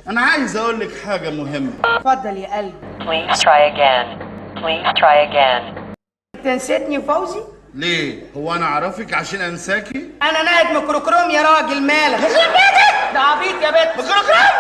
انا عايز اقول لك حاجه مهمه. اتفضل يا قلبي. Please try again. Please try again. انت نسيتني فوزي؟ ليه؟ هو انا اعرفك عشان انساكي؟ انا نائب ميكروكروم يا راجل، مالك؟ يخرب بيتك! ده عبيط يا بنت. ميكروكروم!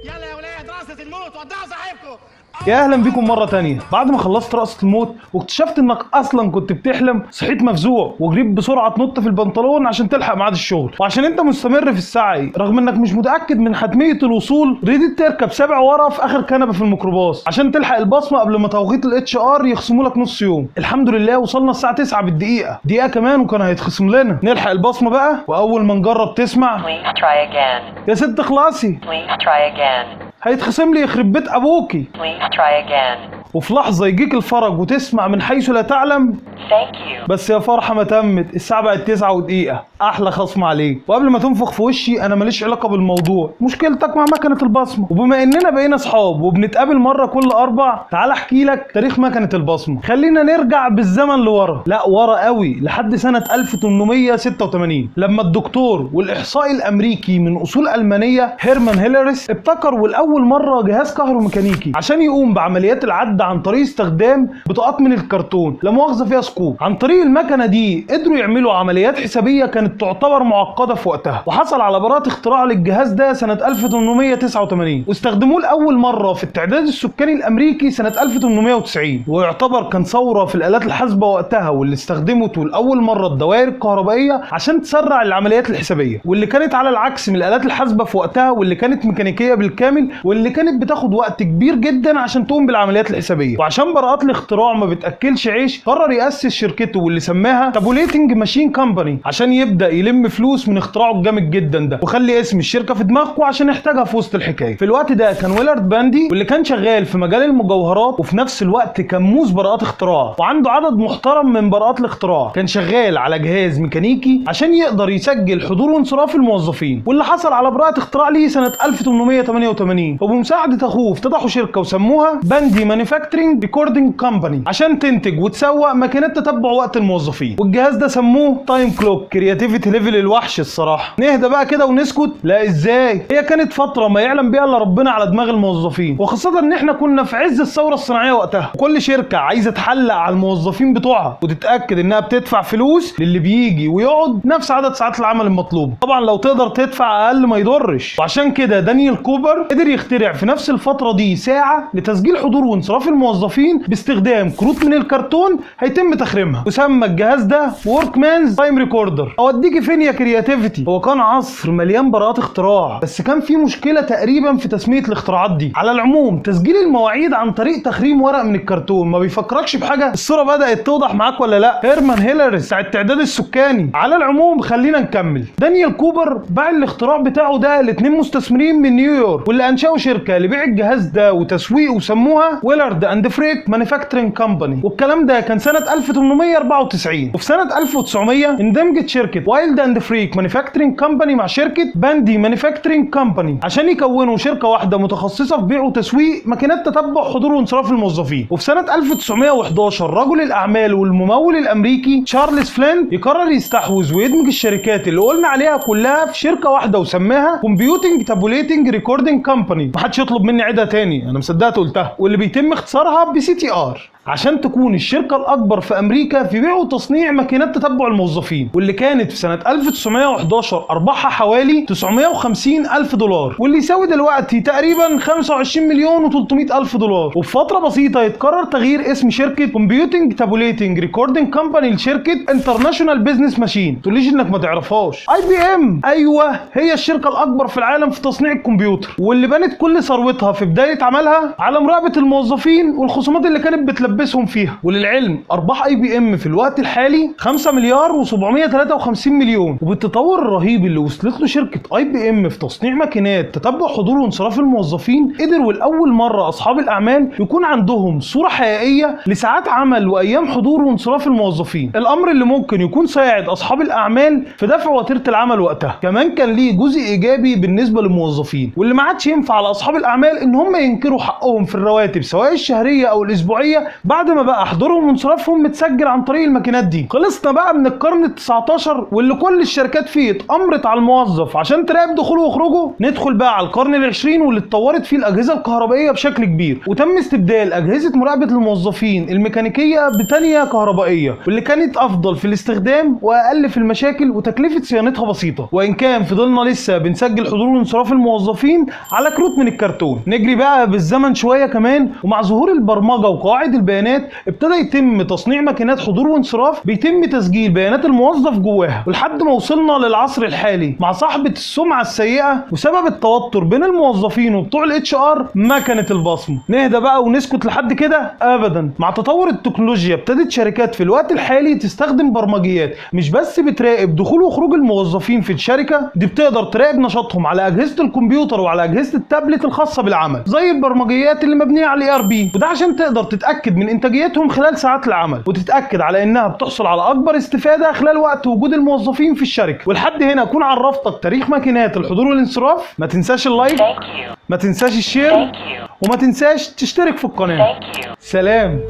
يلا يا ولاد رقصة الموت ودعوا صاحبكم. يا اهلا بيكم مره تانية. بعد ما خلصت رقصه الموت واكتشفت انك اصلا كنت بتحلم، صحيت مفزوع وجريت بسرعه تنط في البنطلون عشان تلحق ميعاد الشغل. وعشان انت مستمر في السعي رغم انك مش متاكد من حتميه الوصول، ريدت تركب 7 ورا في اخر كنبه في الميكروباص عشان تلحق البصمه قبل ما توقيت الاتش ار يخصموا لك نص يوم. الحمد لله وصلنا الساعه 9 بالدقيقه، دقيقه كمان وكان هيتخصم لنا. نلحق البصمه بقى، واول ما نجرب تسمع Please try again. يا ست اخلصي Please try again. هيتخصم لي يخرب بيت ابوكي. Please try again. وفي لحظه يجيك الفرج وتسمع من حيث لا تعلم Thank you. بس يا فرحه ما تمت، الساعه بقت 9 ودقيقه، احلى خصم عليك. وقبل ما تنفخ في وشي، انا ماليش علاقه بالموضوع، مشكلتك مع مكنه البصمه. وبما اننا بقينا اصحاب وبنتقابل مره كل 4، تعال احكي لك تاريخ مكنه البصمه. خلينا نرجع بالزمن لورا، لا ورا قوي، لحد سنه 1886 لما الدكتور والاحصائي الامريكي من اصول المانيه هيرمان هيلريس ابتكر ولاول مره جهاز كهروميكانيكي عشان يقوم بعمليات العد عن طريق استخدام بطاقات من الكرتون، لا مؤاخذه فيها سكوب. عن طريق المكنه دي قدروا يعملوا عمليات حسابيه كانت تعتبر معقده في وقتها، وحصل على براءه اختراع للجهاز ده سنه 1889، واستخدموه لاول مره في التعداد السكاني الامريكي سنه 1890، ويعتبر كان ثوره في الالات الحاسبه وقتها، واللي استخدمته لاول مره الدوائر الكهربائيه عشان تسرع العمليات الحسابيه، واللي كانت على العكس من الالات الحاسبه في وقتها، واللي كانت ميكانيكيه بالكامل، واللي كانت بتاخد وقت كبير جدا عشان تقوم بالعمليات الحسابيه. وعشان براءات الاختراع ما بتاكلش عيش، قرر ياسس شركته واللي سماها تابوليتنج ماشين كامباني عشان يبدا يلم فلوس من اختراعه الجامد جدا ده، وخلي اسم الشركه في دماغكم عشان يحتاجها في وسط الحكايه. في الوقت ده كان ويلارد باندي، واللي كان شغال في مجال المجوهرات وفي نفس الوقت كموس براءات اختراع، وعنده عدد محترم من براءات الاختراع. كان شغال على جهاز ميكانيكي عشان يقدر يسجل حضور وانصراف الموظفين، واللي حصل على براءه اختراع ليه سنه 1888. وبمساعده اخوه افتتحوا شركه وسموها باندي مانيفاكتشرنج ريكوردنج كومباني عشان تنتج وتسوق ماكينات تتبع وقت الموظفين. والجهاز ده سموه تايم كلوك. كرياتيفيتي ليفل الوحش الصراحه. نهدى بقى كده ونسكت؟ لا ازاي، هي كانت فتره ما يعلم بيها الا ربنا على دماغ الموظفين، وخاصه ان احنا كنا في عز الثوره الصناعيه وقتها، وكل شركه عايزه تحلق على الموظفين بتوعها وتتاكد انها بتدفع فلوس للي بيجي ويقعد نفس عدد ساعات العمل المطلوبه. طبعا لو تقدر تدفع اقل ما يضرش. وعشان كده دانيال كوبر قدر يخترع في نفس الفتره دي ساعه لتسجيل حضور وانصراف الموظفين باستخدام كروت من الكرتون هيتم تخريمها، وسمى الجهاز ده ورك مانز تايم ريكوردر. اوديكي فين يا كرياتيفيتي؟ هو كان عصر مليان براءات اختراع، بس كان في مشكله تقريبا في تسميه الاختراعات دي. على العموم تسجيل المواعيد عن طريق تخريم ورق من الكرتون ما بيفكركش بحاجه؟ الصوره بدات توضح معاك ولا لا؟ هيرمان هيلريس بتاع التعداد السكاني. على العموم خلينا نكمل. دانيال كوبر باع الاختراع بتاعه ده ل2 مستثمرين من نيويورك، واللي انشأوا شركه لبيع الجهاز ده وتسويقه وسموها ويلارد اند فريك مانيفاكتشرنج كومباني، والكلام ده كان سنه 1894. وفي سنه 1900 اندمجت شركه وايلد اند فريك مانيفاكتشرنج كومباني مع شركه باندي مانيفاكتشرنج كومباني عشان يكونوا شركه واحده متخصصه في بيع وتسويق ماكينات تتبع حضور وانصراف الموظفين. وفي سنه 1911 رجل الاعمال والممول الامريكي تشارلز فلين يقرر يستحوذ ويدمج الشركات اللي قلنا عليها كلها في شركه واحده وسماها كومبيوتنج تابوليتنج ريكوردنج كومباني. محدش يطلب مني عيدها تاني، انا مصدقت قلتها، واللي بيتم اختصارها بسي تي ار، عشان تكون الشركه الاكبر في امريكا في بيع وتصنيع ماكينات تتبع الموظفين، واللي كانت في سنه 1911 ارباحها حوالي 950 الف دولار، واللي يساوي دلوقتي تقريبا 25 مليون و300 الف دولار. وفي فتره بسيطه يتقرر تغيير اسم شركه كومبيوتنج تابوليتنج ريكوردنج كومباني لشركه انترناشونال بزنس ماشين. تقوليش انك ما تعرفهاش. اي بي ام، ايوه هي الشركه الاكبر في العالم في تصنيع الكمبيوتر، واللي بنت كل ثروتها في بدايه عملها على مراقبه الموظفين والخصومات اللي كانت بتلبسهم فيها. وللعلم ارباح اي بي ام في الوقت الحالي 5 مليار و753 مليون. وبالتطور الرهيب اللي وصلت له شركه اي بي ام في تصنيع ماكينات تتبع حضور وانصراف الموظفين، قدروا لاول مره اصحاب الاعمال يكون عندهم صوره حقيقيه لساعات عمل وايام حضور وانصراف الموظفين، الامر اللي ممكن يكون ساعد اصحاب الاعمال في دفع وتيره العمل وقتها. كمان كان ليه جزء ايجابي بالنسبه للموظفين، واللي ما عادش ينفع على اصحاب الاعمال ان هم ينكروا حقهم في الرواتب سواء الشهريه او الاسبوعيه بعد ما بقى حضورهم وانصرافهم متسجل عن طريق الماكينات دي. خلصنا بقى من القرن ال19 واللي كل الشركات فيه اتأمرت على الموظف عشان تراقب دخوله وخروجه، ندخل بقى على القرن العشرين واللي اتطورت فيه الأجهزة الكهربائية بشكل كبير، وتم استبدال أجهزة مراقبة الموظفين الميكانيكية بتانية كهربائية، واللي كانت أفضل في الاستخدام وأقل في المشاكل وتكلفة صيانتها بسيطة، وإن كان فضلنا لسه بنسجل حضور وانصراف الموظفين على كروت من الكرتون. نجري بقى بالزمن شوية كمان، ومع ظهور البرمجة وقواعد البيانات ابتدى يتم تصنيع ماكينات حضور وانصراف بيتم تسجيل بيانات الموظف جواها، ولحد ما وصلنا للعصر الحالي مع صاحبة السمعة السيئة وسبب التوتر بين الموظفين وبتوع الاتش ار مكنة البصمة. نهدى بقى ونسكت لحد كده؟ ابدا. مع تطور التكنولوجيا ابتدت شركات في الوقت الحالي تستخدم برمجيات مش بس بتراقب دخول وخروج الموظفين في الشركة، دي بتقدر تراقب نشاطهم على اجهزة الكمبيوتر وعلى اجهزة التابلت الخاصة بالعمل، زي البرمجيات اللي مبنية على الاي ار بي، وده عشان تقدر تتأكد من انتاجيتهم خلال ساعات العمل، وتتأكد على انها بتحصل على اكبر استفادة خلال وقت وجود الموظفين في الشركة. ولحد هنا اكون عرفتك تاريخ ماكينات الحضور والانصراف. ما تنساش اللايك، Thank you. ما تنساش الشير، Thank you. وما تنساش تشترك في القناة. Thank you. سلام.